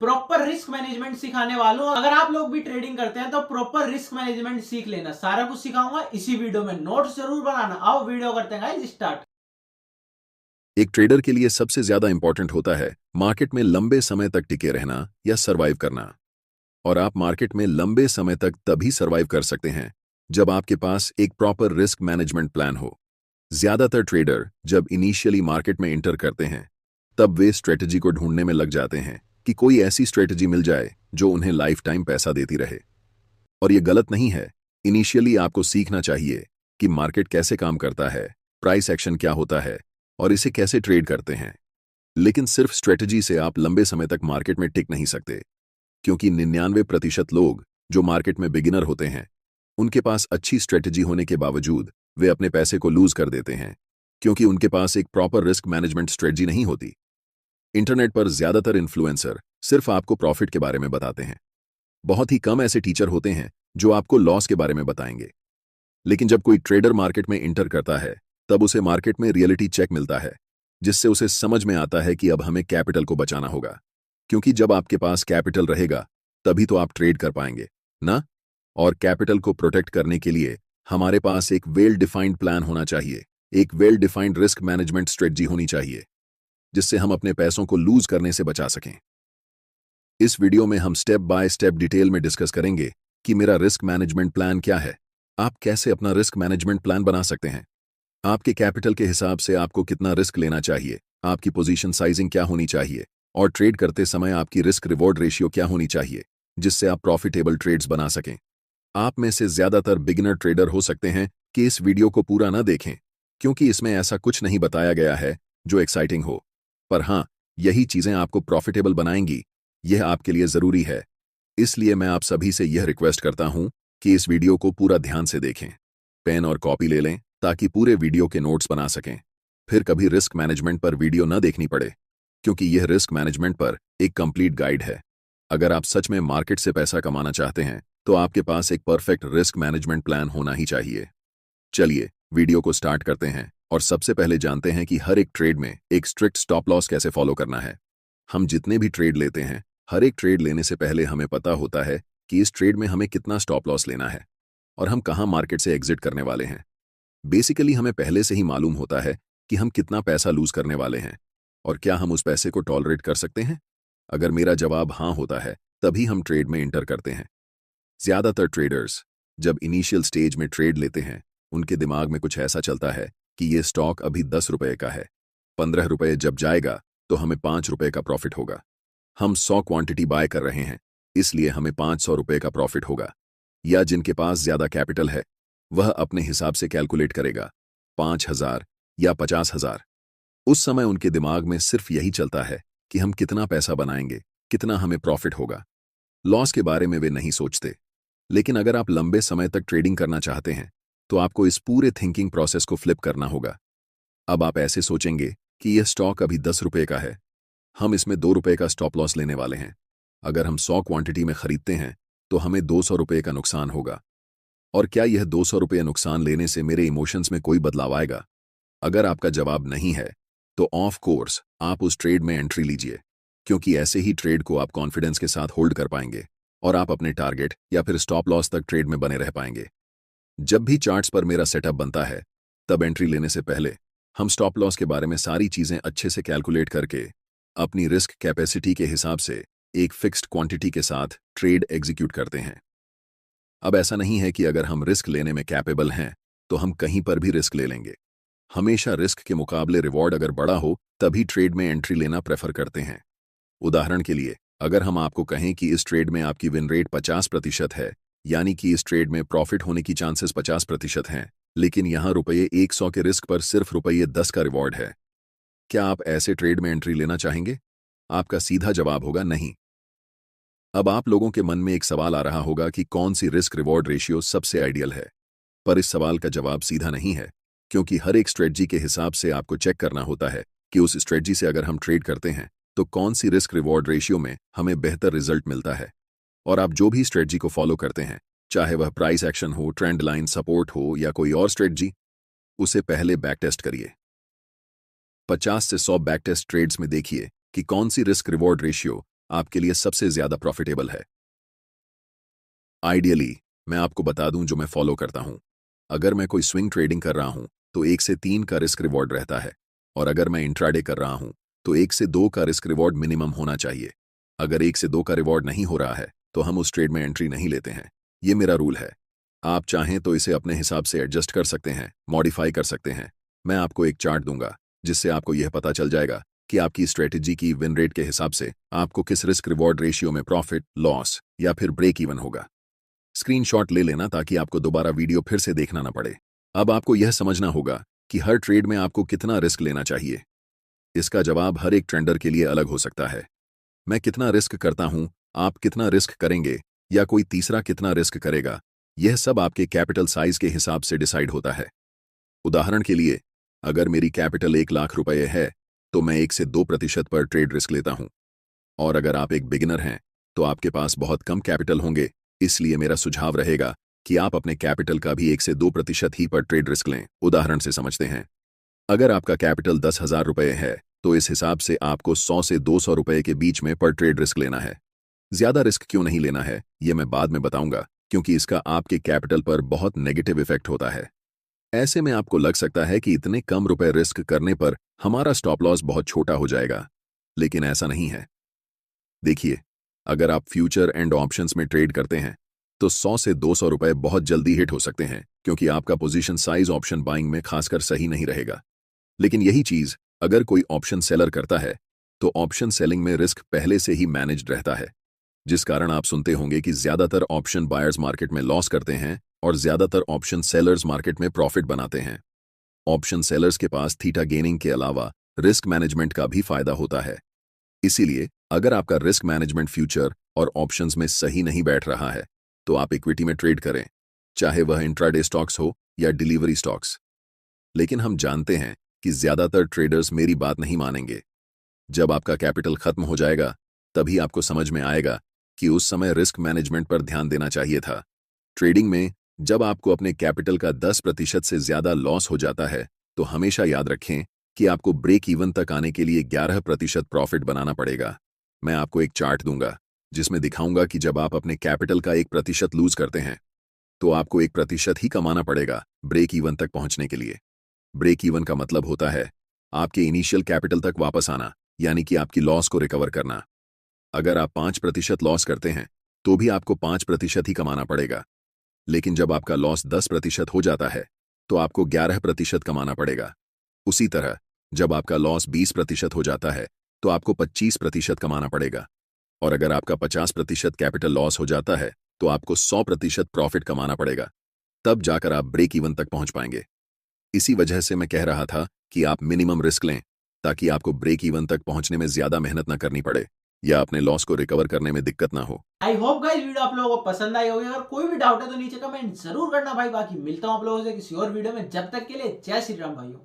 Proper risk management सिखाने वालों। अगर आप लोग भी ट्रेडिंग करते हैं तो प्रॉपर रिस्क मैनेजमेंट सीख लेना। सारा कुछ सिखाऊंगा इसी वीडियो में, नोट्स जरूर बनाना। आओ वीडियो करते हैं गाइस स्टार्ट। एक ट्रेडर के लिए सबसे ज्यादा इंपॉर्टेंट होता है मार्केट में लंबे समय तक टिके रहना या सरवाइव करना। और आप मार्केट में लंबे समय तक तभी सरवाइव कर सकते हैं जब आपके पास एक प्रॉपर रिस्क मैनेजमेंट प्लान हो। ज्यादातर ट्रेडर जब इनिशियली मार्केट में एंटर करते हैं तब वे स्ट्रेटजी को ढूंढने में लग जाते हैं कि कोई ऐसी स्ट्रेटजी मिल जाए जो उन्हें लाइफ टाइम पैसा देती रहे। और ये गलत नहीं है। इनिशियली आपको सीखना चाहिए कि मार्केट कैसे काम करता है, प्राइस एक्शन क्या होता है और इसे कैसे ट्रेड करते हैं। लेकिन सिर्फ स्ट्रेटजी से आप लंबे समय तक मार्केट में टिक नहीं सकते, क्योंकि 99% लोग जो मार्केट में बिगिनर होते हैं उनके पास अच्छी स्ट्रेटजी होने के बावजूद वे अपने पैसे को लूज कर देते हैं, क्योंकि उनके पास एक प्रॉपर रिस्क मैनेजमेंट स्ट्रेटजी नहीं होती। इंटरनेट पर ज्यादातर इन्फ्लुएंसर सिर्फ आपको प्रॉफिट के बारे में बताते हैं। बहुत ही कम ऐसे टीचर होते हैं जो आपको लॉस के बारे में बताएंगे। लेकिन जब कोई ट्रेडर मार्केट में इंटर करता है तब उसे मार्केट में रियलिटी चेक मिलता है, जिससे उसे समझ में आता है कि अब हमें कैपिटल को बचाना होगा। क्योंकि जब आपके पास कैपिटल रहेगा तभी तो आप ट्रेड कर पाएंगे ना। और कैपिटल को प्रोटेक्ट करने के लिए हमारे पास एक वेल डिफाइंड प्लान होना चाहिए, एक well defined risk management strategy होनी चाहिए, जिससे हम अपने पैसों को लूज करने से बचा सकें। इस वीडियो में हम स्टेप बाय स्टेप डिटेल में डिस्कस करेंगे कि मेरा रिस्क मैनेजमेंट प्लान क्या है, आप कैसे अपना रिस्क मैनेजमेंट प्लान बना सकते हैं, आपके कैपिटल के हिसाब से आपको कितना रिस्क लेना चाहिए, आपकी पोजीशन साइजिंग क्या होनी चाहिए और ट्रेड करते समय आपकी रिस्क रिवॉर्ड रेशियो क्या होनी चाहिए, जिससे आप प्रॉफिटेबल ट्रेड्स बना सकें। आप में से ज्यादातर बिगिनर ट्रेडर हो सकते हैं कि इस वीडियो को पूरा न देखें, क्योंकि इसमें ऐसा कुछ नहीं बताया गया है जो एक्साइटिंग हो। पर हाँ, यही चीजें आपको प्रॉफिटेबल बनाएंगी, यह आपके लिए जरूरी है। इसलिए मैं आप सभी से यह रिक्वेस्ट करता हूं कि इस वीडियो को पूरा ध्यान से देखें, पेन और कॉपी ले लें ताकि पूरे वीडियो के नोट्स बना सकें। फिर कभी रिस्क मैनेजमेंट पर वीडियो न देखनी पड़े, क्योंकि यह रिस्क मैनेजमेंट पर एक कंप्लीट गाइड है। अगर आप सच में मार्केट से पैसा कमाना चाहते हैं तो आपके पास एक परफेक्ट रिस्क मैनेजमेंट प्लान होना ही चाहिए। चलिए वीडियो को स्टार्ट करते हैं और सबसे पहले जानते हैं कि हर एक ट्रेड में एक स्ट्रिक्ट स्टॉप लॉस कैसे फॉलो करना है। हम जितने भी ट्रेड लेते हैं, हर एक ट्रेड लेने से पहले हमें पता होता है कि इस ट्रेड में हमें कितना स्टॉप लॉस लेना है और हम कहां मार्केट से एग्जिट करने वाले हैं। बेसिकली हमें पहले से ही मालूम होता है कि हम कितना पैसा लूज करने वाले हैं और क्या हम उस पैसे को टॉलरेट कर सकते हैं। अगर मेरा जवाब हाँ होता है तभी हम ट्रेड में इंटर करते हैं। ज्यादातर ट्रेडर्स जब इनिशियल स्टेज में ट्रेड लेते हैं उनके दिमाग में कुछ ऐसा चलता है कि ये स्टॉक अभी 10 रुपए का है, 15 रुपए जब जाएगा तो हमें 5 रुपए का प्रॉफिट होगा। हम 100 क्वांटिटी बाय कर रहे हैं, इसलिए हमें 500 रुपए का प्रॉफिट होगा। या जिनके पास ज्यादा कैपिटल है वह अपने हिसाब से कैलकुलेट करेगा, 5,000 या 50,000। उस समय उनके दिमाग में सिर्फ यही चलता है कि हम कितना पैसा बनाएंगे, कितना हमें प्रॉफिट होगा। लॉस के बारे में वे नहीं सोचते। लेकिन अगर आप लंबे समय तक ट्रेडिंग करना चाहते हैं तो आपको इस पूरे थिंकिंग प्रोसेस को फ्लिप करना होगा। अब आप ऐसे सोचेंगे कि यह स्टॉक अभी 10 रुपए का है, हम इसमें 2 रुपए का स्टॉप लॉस लेने वाले हैं। अगर हम 100 क्वांटिटी में खरीदते हैं तो हमें 200 रुपए का नुकसान होगा। और क्या यह 200 रुपये नुकसान लेने से मेरे इमोशंस में कोई बदलाव आएगा? अगर आपका जवाब नहीं है तो ऑफ कोर्स आप उस ट्रेड में एंट्री लीजिए, क्योंकि ऐसे ही ट्रेड को आप कॉन्फिडेंस के साथ होल्ड कर पाएंगे और आप अपने टारगेट या फिर स्टॉप लॉस तक ट्रेड में बने रह पाएंगे। जब भी चार्ट्स पर मेरा सेटअप बनता है तब एंट्री लेने से पहले हम स्टॉप लॉस के बारे में सारी चीजें अच्छे से कैलकुलेट करके अपनी रिस्क कैपेसिटी के हिसाब से एक फिक्स्ड क्वांटिटी के साथ ट्रेड एग्जीक्यूट करते हैं। अब ऐसा नहीं है कि अगर हम रिस्क लेने में कैपेबल हैं तो हम कहीं पर भी रिस्क ले लेंगे। हमेशा रिस्क के मुकाबले रिवॉर्ड अगर बड़ा हो तभी ट्रेड में एंट्री लेना प्रेफर करते हैं। उदाहरण के लिए, अगर हम आपको कहें कि इस ट्रेड में आपकी विन रेट 50% है, यानी कि इस ट्रेड में प्रॉफिट होने की चांसेस 50% हैं, लेकिन यहां रुपये 100 के रिस्क पर सिर्फ रुपये 10 का रिवॉर्ड है, क्या आप ऐसे ट्रेड में एंट्री लेना चाहेंगे? आपका सीधा जवाब होगा नहीं। अब आप लोगों के मन में एक सवाल आ रहा होगा कि कौन सी रिस्क रिवॉर्ड रेशियो सबसे आइडियल है। पर इस सवाल का जवाब सीधा नहीं है, क्योंकि हर एक स्ट्रेटजी के हिसाब से आपको चेक करना होता है कि उस स्ट्रेटजी से अगर हम ट्रेड करते हैं तो कौन सी रिस्क रिवॉर्ड रेशियो में हमें बेहतर रिजल्ट मिलता है। और आप जो भी स्ट्रेटजी को फॉलो करते हैं, चाहे वह प्राइस एक्शन हो, ट्रेंड लाइन सपोर्ट हो या कोई और स्ट्रेटजी, उसे पहले बैक टेस्ट करिए। 50 से 100 बैक टेस्ट ट्रेड्स में देखिए कि कौन सी रिस्क रिवॉर्ड रेशियो आपके लिए सबसे ज्यादा प्रॉफिटेबल है। आइडियली मैं आपको बता दूं जो मैं फॉलो करता हूं। अगर मैं कोई स्विंग ट्रेडिंग कर रहा हूं तो 1 से 3 का रिस्क रिवॉर्ड रहता है, और अगर मैं इंट्राडे कर रहा हूं तो 1 से 2 का रिस्क रिवॉर्ड मिनिमम होना चाहिए। अगर 1 से 2 का रिवॉर्ड नहीं हो रहा है तो हम उस ट्रेड में एंट्री नहीं लेते हैं। ये मेरा रूल है। आप चाहें तो इसे अपने हिसाब से एडजस्ट कर सकते हैं, मॉडिफाई कर सकते हैं। मैं आपको एक चार्ट दूंगा जिससे आपको यह पता चल जाएगा कि आपकी स्ट्रेटेजी की विन रेट के हिसाब से आपको किस रिस्क रिवॉर्ड रेशियो में प्रॉफिट, लॉस या फिर ब्रेक इवन होगा। स्क्रीनशॉट ले लेना ताकि आपको दोबारा वीडियो फिर से देखना ना पड़े। अब आपको यह समझना होगा कि हर ट्रेड में आपको कितना रिस्क लेना चाहिए। इसका जवाब हर एक ट्रेडर के लिए अलग हो सकता है। मैं कितना रिस्क करता हूं, आप कितना रिस्क करेंगे, या कोई तीसरा कितना रिस्क करेगा, यह सब आपके कैपिटल साइज के हिसाब से डिसाइड होता है। उदाहरण के लिए, अगर मेरी कैपिटल 1 लाख रुपए है तो मैं 1 से 2% पर ट्रेड रिस्क लेता हूं। और अगर आप एक बिगिनर हैं तो आपके पास बहुत कम कैपिटल होंगे, इसलिए मेरा सुझाव रहेगा कि आप अपने कैपिटल का भी 1 से 2% ही पर ट्रेड रिस्क लें। उदाहरण से समझते हैं। अगर आपका कैपिटल 10,000 रुपए है तो इस हिसाब से आपको 100 से 200 रुपए के बीच में पर ट्रेड रिस्क लेना है। ज्यादा रिस्क क्यों नहीं लेना है यह मैं बाद में बताऊंगा, क्योंकि इसका आपके कैपिटल पर बहुत नेगेटिव इफेक्ट होता है। ऐसे में आपको लग सकता है कि इतने कम रुपए रिस्क करने पर हमारा स्टॉप लॉस बहुत छोटा हो जाएगा, लेकिन ऐसा नहीं है। देखिए, अगर आप फ्यूचर एंड ऑप्शंस में ट्रेड करते हैं तो 100 से 200 रुपए बहुत जल्दी हिट हो सकते हैं, क्योंकि आपका पोजीशन साइज ऑप्शन बाइंग में खासकर सही नहीं रहेगा। लेकिन यही चीज अगर कोई ऑप्शन सेलर करता है तो ऑप्शन सेलिंग में रिस्क पहले से ही मैनेज्ड रहता है, जिस कारण आप सुनते होंगे कि ज्यादातर ऑप्शन बायर्स मार्केट में लॉस करते हैं और ज्यादातर ऑप्शन सेलर्स मार्केट में प्रॉफिट बनाते हैं। ऑप्शन सेलर्स के पास थीटा गेनिंग के अलावा रिस्क मैनेजमेंट का भी फायदा होता है। इसीलिए अगर आपका रिस्क मैनेजमेंट फ्यूचर और ऑप्शंस में सही नहीं बैठ रहा है तो आप इक्विटी में ट्रेड करें, चाहे वह इंट्राडे स्टॉक्स हो या डिलीवरी स्टॉक्स। लेकिन हम जानते हैं कि ज्यादातर ट्रेडर्स मेरी बात नहीं मानेंगे। जब आपका कैपिटल खत्म हो जाएगा तभी आपको समझ में आएगा कि उस समय रिस्क मैनेजमेंट पर ध्यान देना चाहिए था। ट्रेडिंग में जब आपको अपने कैपिटल का 10% से ज्यादा लॉस हो जाता है तो हमेशा याद रखें कि आपको ब्रेक इवन तक आने के लिए 11% प्रॉफिट बनाना पड़ेगा। मैं आपको एक चार्ट दूंगा जिसमें दिखाऊंगा कि जब आप अपने कैपिटल का 1% लूज करते हैं तो आपको 1% ही कमाना पड़ेगा ब्रेक इवन तक पहुंचने के लिए। ब्रेक इवन का मतलब होता है आपके इनिशियल कैपिटल तक वापस आना, यानी कि आपकी लॉस को रिकवर करना। अगर आप 5% लॉस करते हैं तो भी आपको 5% ही कमाना पड़ेगा, लेकिन जब आपका लॉस 10% हो जाता है तो आपको 11% कमाना पड़ेगा। उसी तरह जब आपका लॉस 20% हो जाता है तो आपको 25% कमाना पड़ेगा, और अगर आपका 50% कैपिटल लॉस हो जाता है तो आपको 100% प्रॉफिट कमाना पड़ेगा। तब जाकर आप ब्रेक इवन तक पहुंच पाएंगे। इसी वजह से मैं कह रहा था कि आप मिनिमम रिस्क लें ताकि आपको ब्रेक इवन तक पहुंचने में ज्यादा मेहनत न करनी पड़े या अपने लॉस को रिकवर करने में दिक्कत ना हो। आई होप गाइस वीडियो आप लोगों को पसंद आई होगी। अगर कोई भी डाउट है तो नीचे कमेंट जरूर करना भाई। बाकी मिलता हूं आप लोगों से किसी और वीडियो में। जब तक के लिए जय श्री राम भाइयों।